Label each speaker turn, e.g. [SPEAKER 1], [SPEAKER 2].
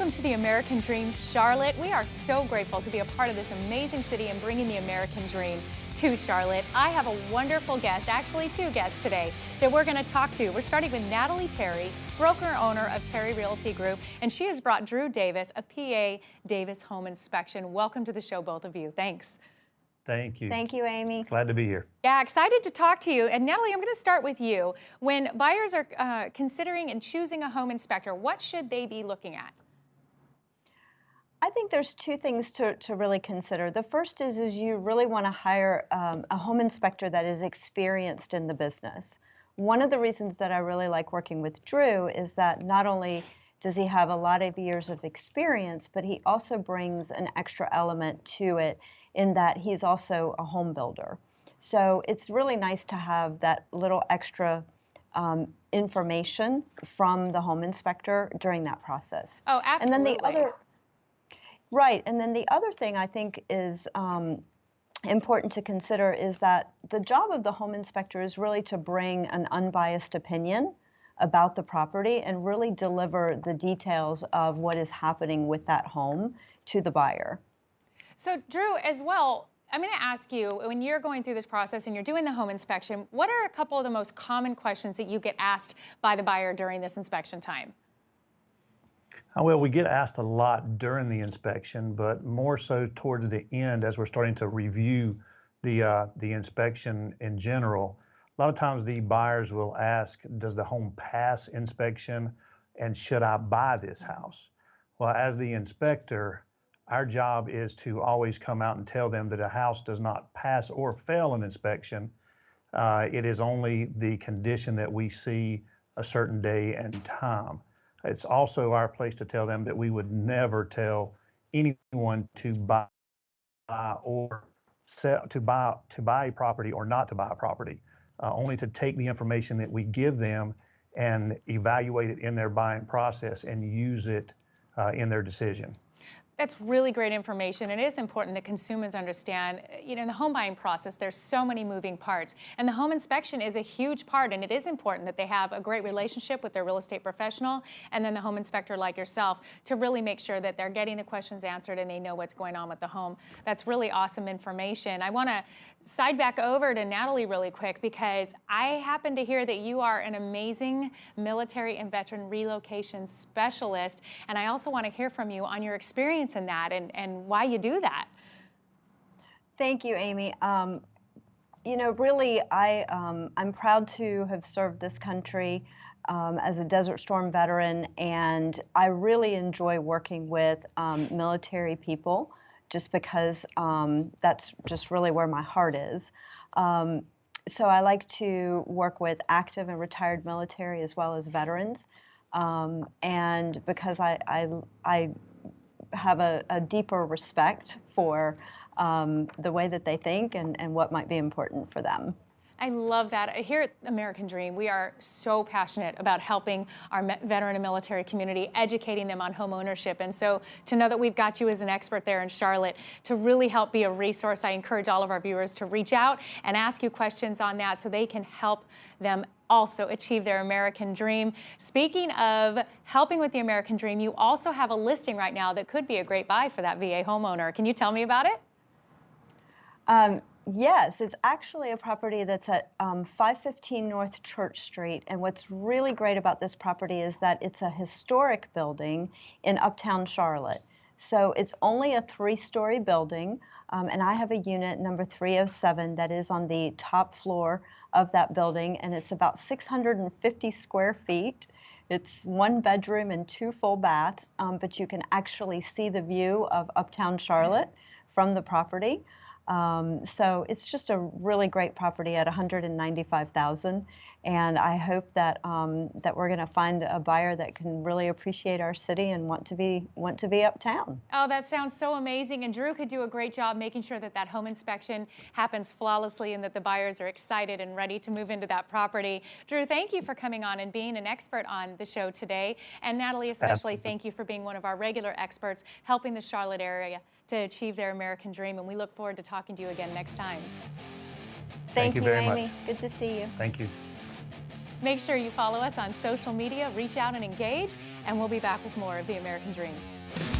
[SPEAKER 1] welcome to the American Dream, Charlotte. We are so grateful to be a part of this amazing city and bringing the American Dream to Charlotte. I have a wonderful guest, actually two guests today, that we're going to talk to. We're starting with Natalie Terry, broker-owner of Terry Realty Group, and she has brought Drew Davis of PA Davis Home Inspection. Welcome to the show, both of you. Thanks.
[SPEAKER 2] Thank you.
[SPEAKER 3] Thank you, Amy.
[SPEAKER 2] Glad to be here.
[SPEAKER 1] Yeah, excited to talk to you. And Natalie, I'm going to start with you. When buyers are considering and choosing a home inspector, what should they be looking at?
[SPEAKER 3] I think there's two things to really consider. The first is you really want to hire a home inspector that is experienced in the business. One of the reasons that I really like working with Drew is that not only does he have a lot of years of experience, but he also brings an extra element to it in that he's also a home builder. So it's really nice to have that little extra information from the home inspector during that process.
[SPEAKER 1] Oh, absolutely.
[SPEAKER 3] And then the other, right, and then the other thing I think is important to consider is that the job of the home inspector is really to bring an unbiased opinion about the property and really deliver the details of what is happening with that home to the buyer.
[SPEAKER 1] So Drew, as well, I'm going to ask you, when you're going through this process and you're doing the home inspection, what are a couple of the most common questions that you get asked by the buyer during this inspection time?
[SPEAKER 2] Well, we get asked a lot during the inspection, but more so towards the end as we're starting to review the inspection in general. A lot of times the buyers will ask, does the home pass inspection and should I buy this house? Well, as the inspector, our job is to always come out and tell them that a house does not pass or fail an inspection. It is only the condition that we see a certain day and time. It's also our place to tell them that we would never tell anyone to buy or sell, to buy a property or not to buy a property. Only to take the information that we give them and evaluate it in their buying process and use it in their decision.
[SPEAKER 1] That's really great information. It is important that consumers understand, in the home buying process, there's so many moving parts. And the home inspection is a huge part, and it is important that they have a great relationship with their real estate professional and then the home inspector like yourself to really make sure that they're getting the questions answered and they know what's going on with the home. That's really awesome information. I want to side back over to Natalie really quick because I happen to hear that you are an amazing military and veteran relocation specialist, and I also want to hear from you on your experience in that and why you do that.
[SPEAKER 3] Thank you, Amy. Really, I'm proud to have served this country as a Desert Storm veteran, and I really enjoy working with military people just because that's just really where my heart is. So I like to work with active and retired military as well as veterans, and because I have a deeper respect for the way that they think and what might be important for them.
[SPEAKER 1] I love that. Here at American Dream, we are so passionate about helping our veteran and military community, educating them on home ownership. And so to know that we've got you as an expert there in Charlotte to really help be a resource, I encourage all of our viewers to reach out and ask you questions on that so they can help them also achieve their American Dream. Speaking of helping with the American Dream, you also have a listing right now that could be a great buy for that VA homeowner. Can you tell me about it?
[SPEAKER 3] Yes, it's actually a property that's at 515 North Church Street. And what's really great about this property is that it's a historic building in Uptown Charlotte. So it's only a 3-story building. And I have a unit number 307 that is on the top floor of that building. And it's about 650 square feet. It's 1 bedroom and 2 full baths, but you can actually see the view of Uptown Charlotte from the property. So it's just a really great property at $195,000, and I hope that that we're going to find a buyer that can really appreciate our city and want to be uptown.
[SPEAKER 1] Oh, that sounds so amazing, and Drew could do a great job making sure that that home inspection happens flawlessly and that the buyers are excited and ready to move into that property. Drew, thank you for coming on and being an expert on the show today, and Natalie especially,
[SPEAKER 2] Absolutely.
[SPEAKER 1] Thank you for being one of our regular experts helping the Charlotte area to achieve their American Dream, and we look forward to talking to you again next time.
[SPEAKER 3] Thank you,
[SPEAKER 2] very
[SPEAKER 3] Amy.
[SPEAKER 2] much.
[SPEAKER 3] Good to see you.
[SPEAKER 2] Thank you.
[SPEAKER 1] Make sure you follow us on social media, reach out and engage, and we'll be back with more of the American Dream.